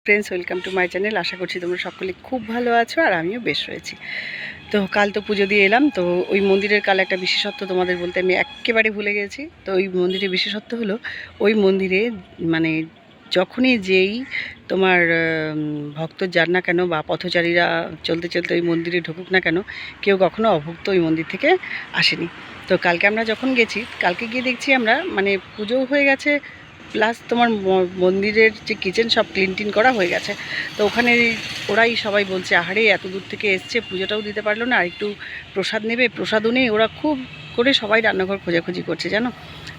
Friends, welcome to my channel. আশা করছি তোমরা সকলে খুব ভালো আছো আর আমিও বেশ রয়েছি। তো কাল তো পুজো দিয়ে এলাম। তো ওই মন্দিরের কাল একটা বিশেষত্ব তোমাদের বলতে আমি একেবারে ভুলে গেছি। তো ওই মন্দিরের বিশেষত্ব হলো ওই মন্দিরে মানে যখনই যেই তোমার ভক্ত যান না কেন বা পথচারীরা চলতে চলতে ওই মন্দিরে ঢুকুক না কেন, কেউ কখনো অভুক্ত ওই মন্দির থেকে আসেনি। তো কালকে আমরা যখন গেছি, কালকে গিয়ে দেখছি আমরা মানে পুজোও হয়ে গেছে, প্লাস তোমার মন্দিরের যে কিচেন সব ক্লিন টিন করা হয়ে গেছে। তো ওখানে ওরাই সবাই বলছে, আহারে এত দূর থেকে এসছে, পুজোটাও দিতে পারলো না, আর একটু প্রসাদ নেবে, প্রসাদও নেই। ওরা খুব করে সবাই রান্নাঘর খোঁজাখুঁজি করছে জানো,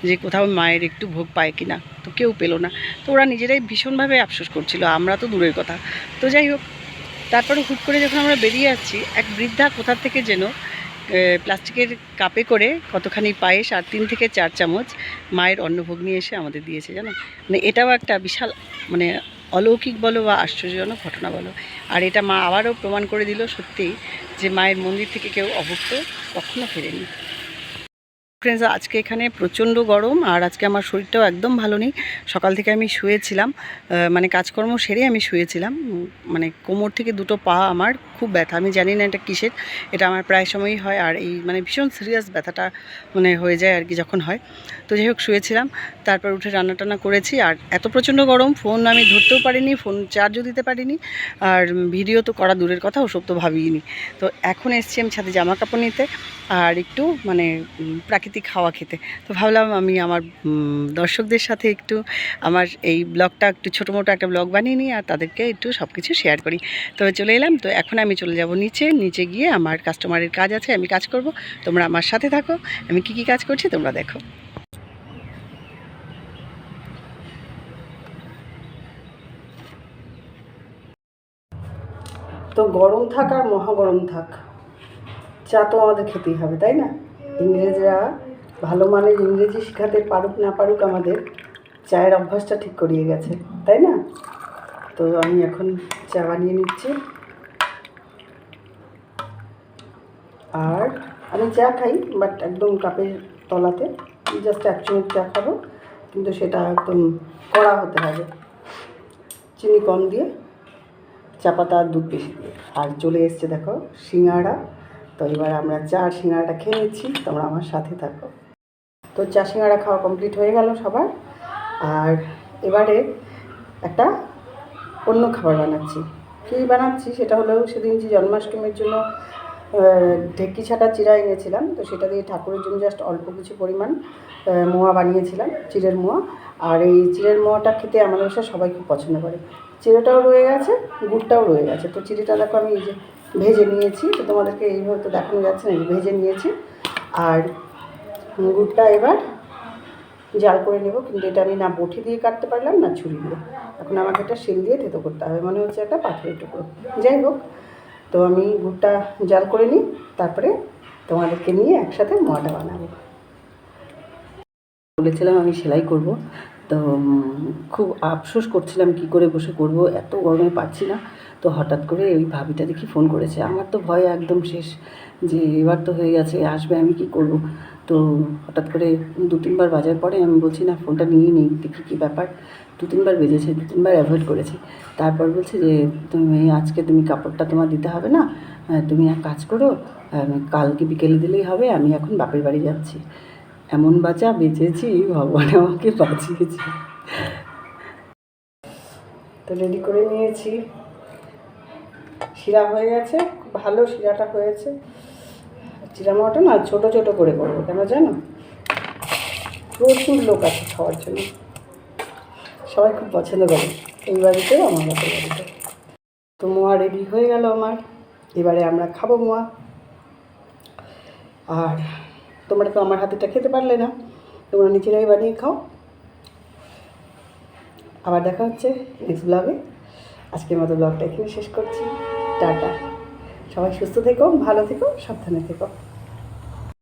যে কোথাও মায়ের একটু ভোগ পায় কিনা। তো কেউ পেলো না। তো ওরা নিজেরাই ভীষণভাবে আফসোস করছিল, আমরা তো দূরের কথা। তো যাই হোক, তারপরে হুট করে যখন আমরা বেরিয়ে যাচ্ছি, এক বৃদ্ধা কোথা থেকে যেন প্লাস্টিকের কাপে করে কতখানি পায়েস আর 3 থেকে 4 চামচ মায়ের অন্নভোগ নিয়ে এসে আমাদের দিয়েছে জানো। মানে এটাও একটা বিশাল মানে অলৌকিক বলো বা আশ্চর্যজনক ঘটনা বলো। আর এটা মা আবারও প্রমাণ করে দিল সত্যিই যে মায়ের মন্দির থেকে কেউ অভুক্ত কখনো ফেরেনি। ফ্রেন্ডস, আজকে এখানে প্রচণ্ড গরম আর আজকে আমার শরীরটাও একদম ভালো নেই। সকাল থেকে আমি শুয়েছিলাম, মানে কাজকর্ম সেরে আমি শুয়েছিলাম। মানে কোমর থেকে দুটো পা আমার খুব ব্যথা, আমি জানি না এটা কিসের। এটা আমার প্রায় সময়ই হয়, আর এই মানে ভীষণ সিরিয়াস ব্যথাটা মানে হয়ে যায় আর কি যখন হয়। তো যাই হোক, শুয়েছিলাম, তারপর উঠে রান্না টান্না করেছি। আর এত প্রচণ্ড গরম, ফোন আমি ধরতেও পারিনি, ফোন চার্জও দিতে পারিনি, আর ভিডিও তো করা দূরের কথা, ওসব তো ভাবিনি। তো এখন এসছি আমি ছাদে জামা কাপড় নিতে আর একটু মানে প্রাকৃতিক হাওয়া খেতে। তো ভাবলাম আমি আমার দর্শকদের সাথে একটু আমার এই ব্লগটা একটু ছোটো মোটো একটা ব্লগ বানিয়ে নিই আর তাদেরকে একটু সব কিছু শেয়ার করি। তো চলে এলাম। তো এখন আমি চলে যাব নিচে গিয়ে আমার কাস্টমারের কাজ আছে, আমি কাজ করব। তোমরা আমার সাথে থাকো, আমি কি কাজ করছি তোমরা দেখো। তো গরম থাক আর মহা গরম থাক, চা তো আমাদের খেতেই হবে, তাই না? ইংরেজরা ভালো মানের ইংরেজি শেখাতে পারুক না পারুক, আমাদের চায়ের অভ্যাসটা ঠিক করিয়ে গেছে, তাই না? তো আমি এখন চা বানিয়ে নিচ্ছি। আর আমি চা খাই, বাট একদম কাপের তলাতে, জাস্ট 1 চামচ চা খাবো, কিন্তু সেটা একদম কড়া হতে হবে, চিনি কম দিয়ে, চা পাতা আর দুধ বেশি দিয়ে। আর চলে এসছে দেখো সিঙ্গাড়া। তো এবার আমরা চা সিঙ্গাড়াটা খেয়ে নিচ্ছি, তোমরা আমার সাথে থাকো। তো চা সিঙ্গাড়া খাওয়া কমপ্লিট হয়ে গেল সবার। আর এবারে একটা অন্য খাবার বানাচ্ছি। কী বানাচ্ছি সেটা হলো, সেদিন যে জন্মাষ্টমীর জন্য ঢেঁকি ছাটা চিড়া এনেছিলাম, তো সেটা দিয়ে ঠাকুরের জন্য জাস্ট অল্প কিছু পরিমাণ মোয়া বানিয়েছিলাম, চিড়ের মোয়া। আর এই চিড়ের মোয়াটা খেতে আমাদের বাসায় সবাই খুব পছন্দ করে। চিড়েটাও রয়ে গেছে, গুড়টাও রয়ে গেছে। তো চিড়েটা দেখো আমি এই যে ভেজে নিয়েছি, তো তোমাদেরকে এইভাবে তো দেখানো যাচ্ছে না, ভেজে নিয়েছি। আর গুড়টা এবার জাল করে নেব, কিন্তু এটা আমি না বটি দিয়ে কাটতে পারলাম না ছুরি দিয়ে। এখন আমাকে একটা শিল দিয়ে থেতো করতে হবে, মনে হচ্ছে একটা পাথরের টুকরো। যাই হোক, তো আমি গুড়টা জাল করে নিই, তারপরে তোমাদেরকে নিয়ে একসাথে মোয়াটা বানাবো। বলেছিলাম আমি সেলাই করব, তো খুব আফসোস করছিলাম কি করে বসে করব, এত গরমে পারছি না। তো হঠাৎ করে ওই ভাবিটা দেখি ফোন করেছে, আমার তো ভয় একদম শেষ যে এবার তো হয়ে গেছে, আসবে, আমি কি করব। তো হঠাৎ করে 2-3 বার বাজার পরে আমি বলছি না ফোনটা নিয়ে নিই, দেখি কী ব্যাপার। 2-3 বার বেজেছে, 2-3 বার অ্যাভয়েড করেছি। তারপর বলছে যে আজকে তুমি কাপড়টা তোমার দিতে হবে না, তুমি এক কাজ করো, কালকে বিকেলে দিলেই হবে, আমি এখন বাপের বাড়ি যাচ্ছি। এমন বাঁচা বেঁচেছি, ভগবান আমাকে বাঁচিয়েছে। তো রেডি করে নিয়েছি, শিরা হয়ে গেছে, খুব ভালো শিরাটা হয়েছে। চিড়া মোয়াটা না ছোটো ছোটো করে করবো, কেন জানো, প্রচুর লোক আছে খাওয়ার জন্য, সবাই খুব পছন্দ করে, এই বাড়িতেও আমার বাপের বাড়িতে। তো মোয়া রেডি হয়ে গেল আমার, এবারে আমরা খাবো মোয়া। আর তোমরা তো আমার হাতেটা খেতে পারলে না, তোমরা নিজেরাই বানিয়ে খাও। আবার দেখা হচ্ছে নেক্সট ব্লগে। আজকের মতো ব্লগটা এখানে শেষ করছি। টাটা, সবাই সুস্থ থেকো, ভালো থেকো, সাবধানে থেকো।